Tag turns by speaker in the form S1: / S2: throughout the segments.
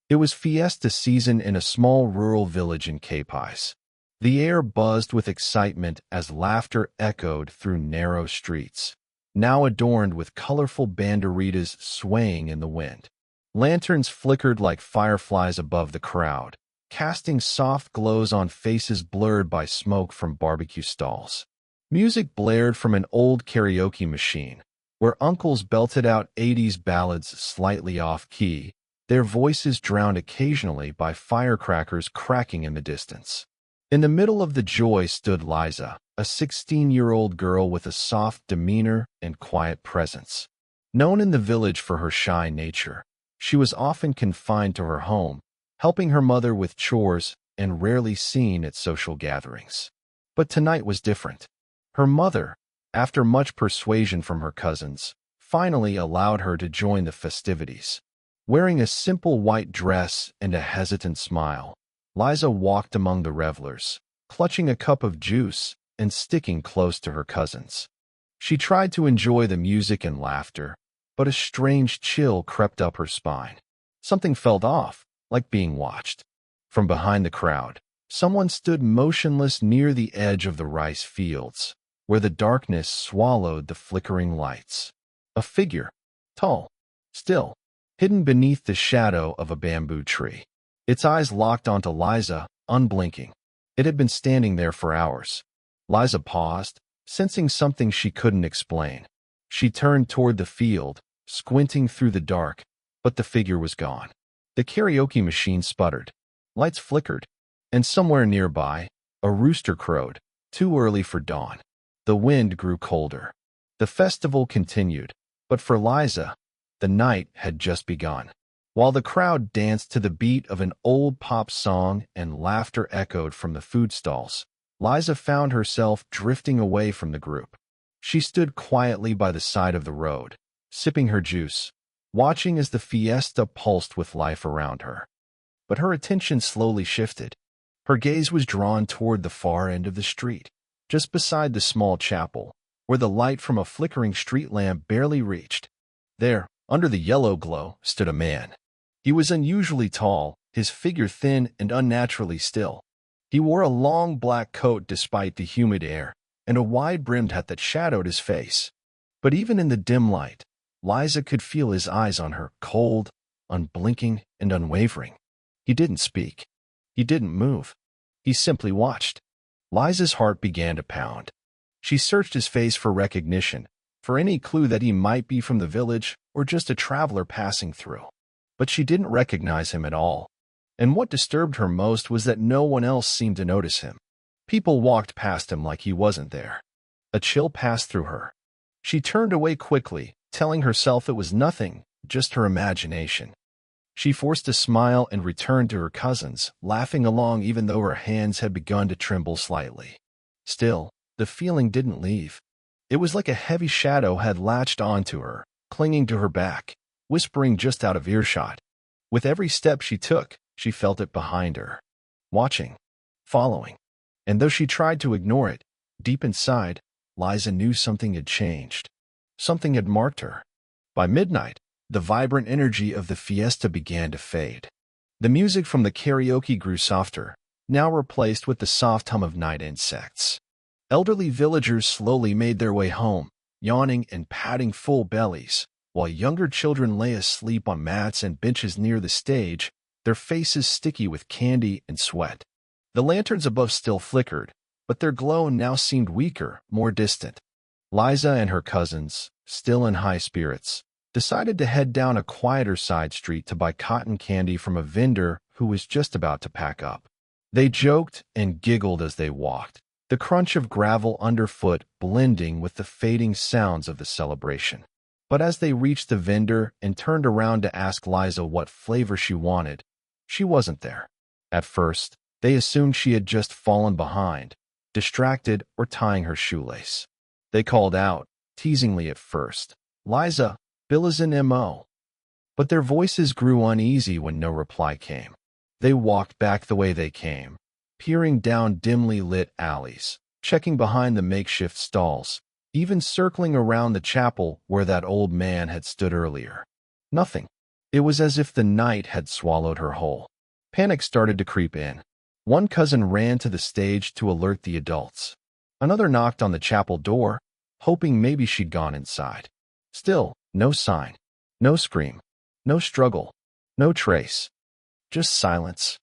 S1: It was Fiesta season in a small rural village in Capiz. The air buzzed with excitement as laughter echoed through narrow streets, now adorned with colorful banderitas swaying in the wind. Lanterns flickered like fireflies above the crowd, casting soft glows on faces blurred by smoke from barbecue stalls. Music blared from an old karaoke machine, where uncles belted out 80s ballads slightly off-key, their voices drowned occasionally by firecrackers cracking in the distance. In the middle of the joy stood Liza, a 16-year-old girl with a soft demeanor and quiet presence. Known in the village for her shy nature, she was often confined to her home, helping her mother with chores and rarely seen at social gatherings. But tonight was different. Her mother, after much persuasion from her cousins, finally allowed her to join the festivities. Wearing a simple white dress and a hesitant smile, Liza walked among the revelers, clutching a cup of juice and sticking close to her cousins. She tried to enjoy the music and laughter, but a strange chill crept up her spine. Something felt off, like being watched. From behind the crowd, someone stood motionless near the edge of the rice fields, where the darkness swallowed the flickering lights. A figure, tall, still, hidden beneath the shadow of a bamboo tree. Its eyes locked onto Liza, unblinking. It had been standing there for hours. Liza paused, sensing something she couldn't explain. She turned toward the field, squinting through the dark, but the figure was gone. The karaoke machine sputtered. Lights flickered, and somewhere nearby, a rooster crowed, too early for dawn. The wind grew colder. The festival continued, but for Liza, the night had just begun. While the crowd danced to the beat of an old pop song and laughter echoed from the food stalls, Liza found herself drifting away from the group. She stood quietly by the side of the road, sipping her juice, watching as the fiesta pulsed with life around her. But her attention slowly shifted. Her gaze was drawn toward the far end of the street, just beside the small chapel, where the light from a flickering street lamp barely reached. There, under the yellow glow, stood a man. He was unusually tall, his figure thin and unnaturally still. He wore a long black coat despite the humid air, and a wide-brimmed hat that shadowed his face. But even in the dim light, Liza could feel his eyes on her, cold, unblinking, and unwavering. He didn't speak. He didn't move. He simply watched. Liza's heart began to pound. She searched his face for recognition, for any clue that he might be from the village or just a traveler passing through. But she didn't recognize him at all. And what disturbed her most was that no one else seemed to notice him. People walked past him like he wasn't there. A chill passed through her. She turned away quickly, telling herself it was nothing, just her imagination. She forced a smile and returned to her cousins, laughing along even though her hands had begun to tremble slightly. Still, the feeling didn't leave. It was like a heavy shadow had latched onto her, clinging to her back, whispering just out of earshot. With every step she took, she felt it behind her, watching, following. And though she tried to ignore it, deep inside, Liza knew something had changed. Something had marked her. By midnight, the vibrant energy of the fiesta began to fade. The music from the karaoke grew softer, now replaced with the soft hum of night insects. Elderly villagers slowly made their way home, yawning and patting full bellies, while younger children lay asleep on mats and benches near the stage, their faces sticky with candy and sweat. The lanterns above still flickered, but their glow now seemed weaker, more distant. Liza and her cousins, still in high spirits, decided to head down a quieter side street to buy cotton candy from a vendor who was just about to pack up. They joked and giggled as they walked, the crunch of gravel underfoot blending with the fading sounds of the celebration. But as they reached the vendor and turned around to ask Liza what flavor she wanted, she wasn't there. At first, they assumed she had just fallen behind, distracted or tying her shoelace. They called out, teasingly at first, "Liza, Bill is in M.O." But their voices grew uneasy when no reply came. They walked back the way they came, peering down dimly lit alleys, checking behind the makeshift stalls, even circling around the chapel where that old man had stood earlier. Nothing. It was as if the night had swallowed her whole. Panic started to creep in. One cousin ran to the stage to alert the adults. Another knocked on the chapel door, hoping maybe she'd gone inside. Still, no sign. No scream. No struggle. No trace. Just silence.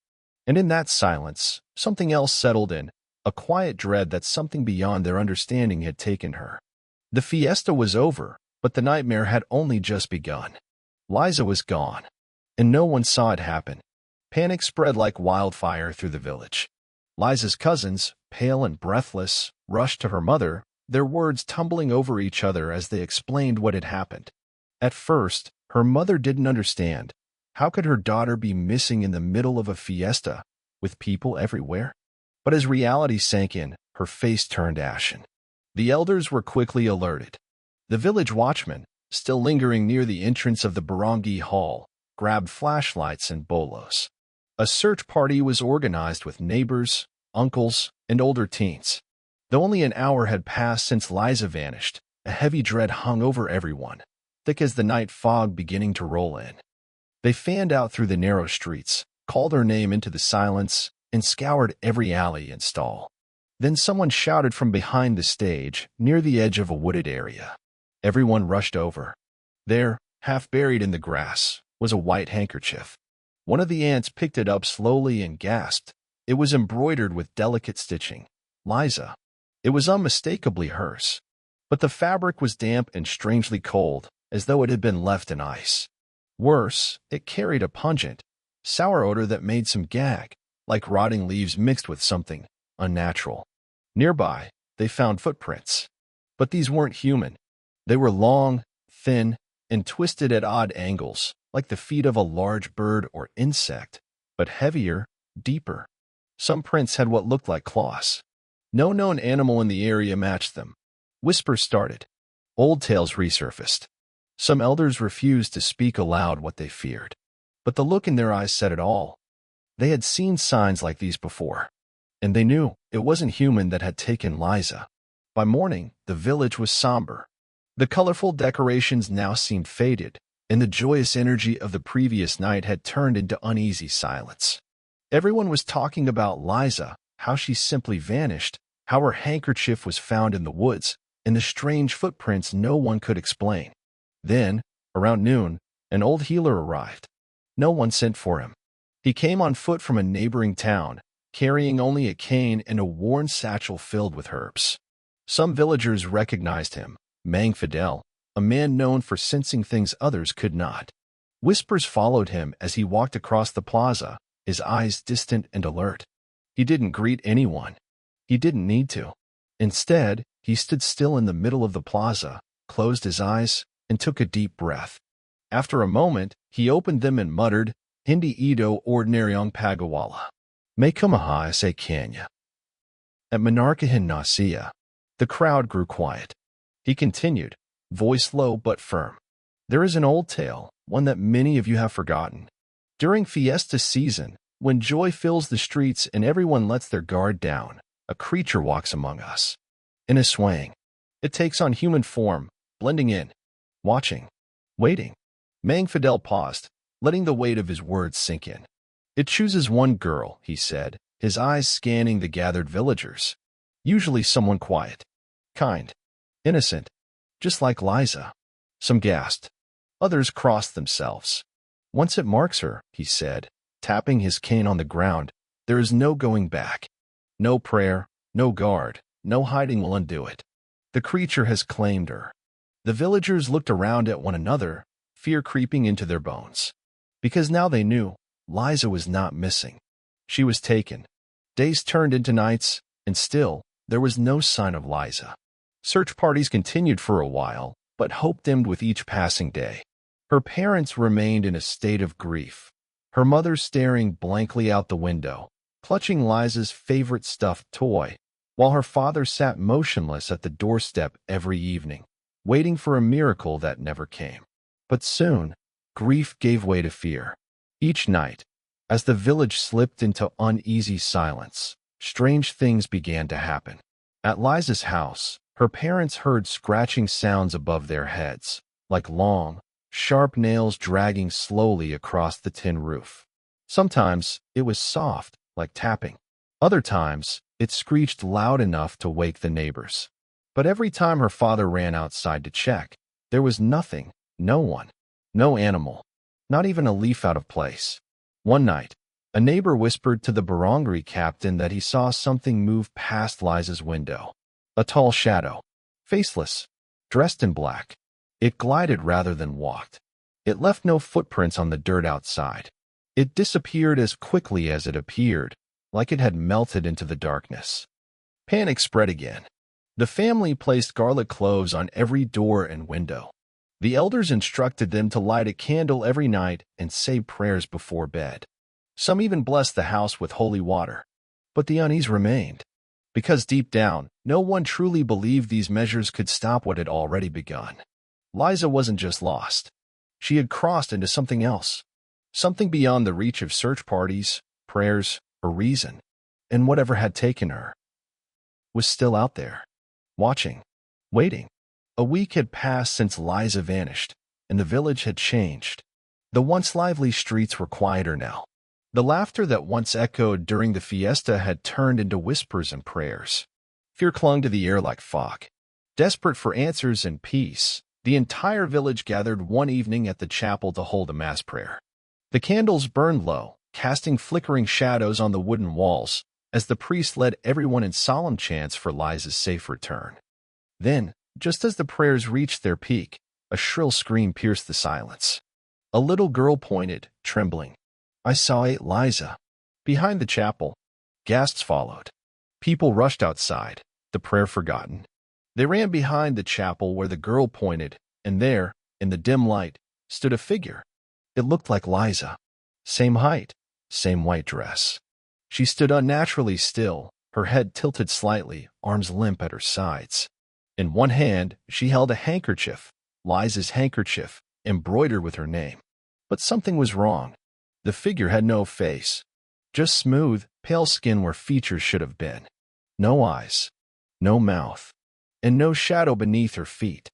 S1: And in that silence, something else settled in, a quiet dread that something beyond their understanding had taken her. The fiesta was over, but the nightmare had only just begun. Liza was gone, and no one saw it happen. Panic spread like wildfire through the village. Liza's cousins, pale and breathless, rushed to her mother, their words tumbling over each other as they explained what had happened. At first, her mother didn't understand. How could her daughter be missing in the middle of a fiesta, with people everywhere? But as reality sank in, her face turned ashen. The elders were quickly alerted. The village watchman, still lingering near the entrance of the barangay hall, grabbed flashlights and bolos. A search party was organized with neighbors, uncles, and older teens. Though only an hour had passed since Liza vanished, a heavy dread hung over everyone, thick as the night fog beginning to roll in. They fanned out through the narrow streets, called her name into the silence, and scoured every alley and stall. Then someone shouted from behind the stage, near the edge of a wooded area. Everyone rushed over. There, half buried in the grass, was a white handkerchief. One of the ants picked it up slowly and gasped. It was embroidered with delicate stitching. Liza. It was unmistakably hers. But the fabric was damp and strangely cold, as though it had been left in ice. Worse, it carried a pungent, sour odor that made some gag, like rotting leaves mixed with something unnatural. Nearby, they found footprints. But these weren't human. They were long, thin, and twisted at odd angles, like the feet of a large bird or insect, but heavier, deeper. Some prints had what looked like claws. No known animal in the area matched them. Whispers started. Old tales resurfaced. Some elders refused to speak aloud what they feared. But the look in their eyes said it all. They had seen signs like these before, and they knew it wasn't human that had taken Liza. By morning, the village was somber. The colorful decorations now seemed faded, and the joyous energy of the previous night had turned into uneasy silence. Everyone was talking about Liza, how she simply vanished, how her handkerchief was found in the woods, and the strange footprints no one could explain. Then, around noon, an old healer arrived. No one sent for him. He came on foot from a neighboring town, carrying only a cane and a worn satchel filled with herbs. Some villagers recognized him, Mang Fidel, a man known for sensing things others could not. Whispers followed him as he walked across the plaza, his eyes distant and alert. He didn't greet anyone. He didn't need to. Instead, he stood still in the middle of the plaza, closed his eyes, and took a deep breath. After a moment, he opened them and muttered, Hindi Ito Ordinaryong Pagawala. May kumaha sa kanya. At Monarkahin Nasia, the crowd grew quiet. He continued, voice low but firm. There is an old tale, one that many of you have forgotten. During Fiesta season, when joy fills the streets and everyone lets their guard down, a creature walks among us. In a swaying. It takes on human form, blending in, watching, waiting. Mang Fidel paused, letting the weight of his words sink in. It chooses one girl, he said, his eyes scanning the gathered villagers. Usually someone quiet, kind, innocent, just like Liza. Some gasped. Others crossed themselves. Once it marks her, he said, tapping his cane on the ground, there is no going back. No prayer, no guard, no hiding will undo it. The creature has claimed her. The villagers looked around at one another, fear creeping into their bones. Because now they knew, Liza was not missing. She was taken. Days turned into nights, and still, there was no sign of Liza. Search parties continued for a while, but hope dimmed with each passing day. Her parents remained in a state of grief, her mother staring blankly out the window, clutching Liza's favorite stuffed toy, while her father sat motionless at the doorstep every evening, waiting for a miracle that never came. But soon, grief gave way to fear. Each night, as the village slipped into uneasy silence, strange things began to happen. At Liza's house, her parents heard scratching sounds above their heads, like long, sharp nails dragging slowly across the tin roof. Sometimes it was soft, like tapping. Other times, it screeched loud enough to wake the neighbors. But every time her father ran outside to check, there was nothing, no one, no animal, not even a leaf out of place. One night, a neighbor whispered to the barangay captain that he saw something move past Liza's window. A tall shadow, faceless, dressed in black. It glided rather than walked. It left no footprints on the dirt outside. It disappeared as quickly as it appeared, like it had melted into the darkness. Panic spread again. The family placed garlic cloves on every door and window. The elders instructed them to light a candle every night and say prayers before bed. Some even blessed the house with holy water. But the unease remained, because deep down, no one truly believed these measures could stop what had already begun. Liza wasn't just lost. She had crossed into something else, something beyond the reach of search parties, prayers, or reason, and whatever had taken her was still out there, watching, waiting. A week had passed since Liza vanished, and the village had changed. The once lively streets were quieter now. The laughter that once echoed during the fiesta had turned into whispers and prayers. Fear clung to the air like fog. Desperate for answers and peace, the entire village gathered one evening at the chapel to hold a mass prayer. The candles burned low, casting flickering shadows on the wooden walls, as the priest led everyone in solemn chants for Liza's safe return. Then, just as the prayers reached their peak, a shrill scream pierced the silence. A little girl pointed, trembling. "I saw it, Liza." Behind the chapel, gasps followed. People rushed outside, the prayer forgotten. They ran behind the chapel where the girl pointed, and there, in the dim light, stood a figure. It looked like Liza. Same height, same white dress. She stood unnaturally still, her head tilted slightly, arms limp at her sides. In one hand, she held a handkerchief, Liza's handkerchief, embroidered with her name. But something was wrong. The figure had no face, just smooth, pale skin where features should have been. No eyes, no mouth, and no shadow beneath her feet.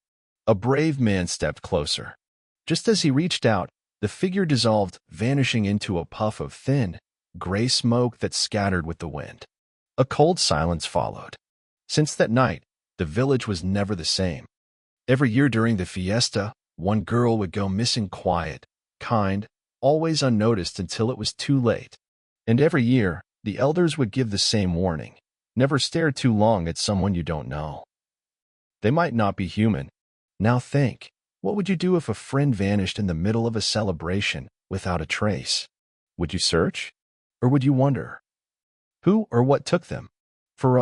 S1: A brave man stepped closer. Just as he reached out, the figure dissolved, vanishing into a puff of thin, gray smoke that scattered with the wind. A cold silence followed. Since that night, the village was never the same. Every year during the fiesta, one girl would go missing, quiet, kind, always unnoticed until it was too late. And every year, the elders would give the same warning: never stare too long at someone you don't know. They might not be human. Now think, what would you do if a friend vanished in the middle of a celebration without a trace? Would you search? Or would you wonder who or what took them? For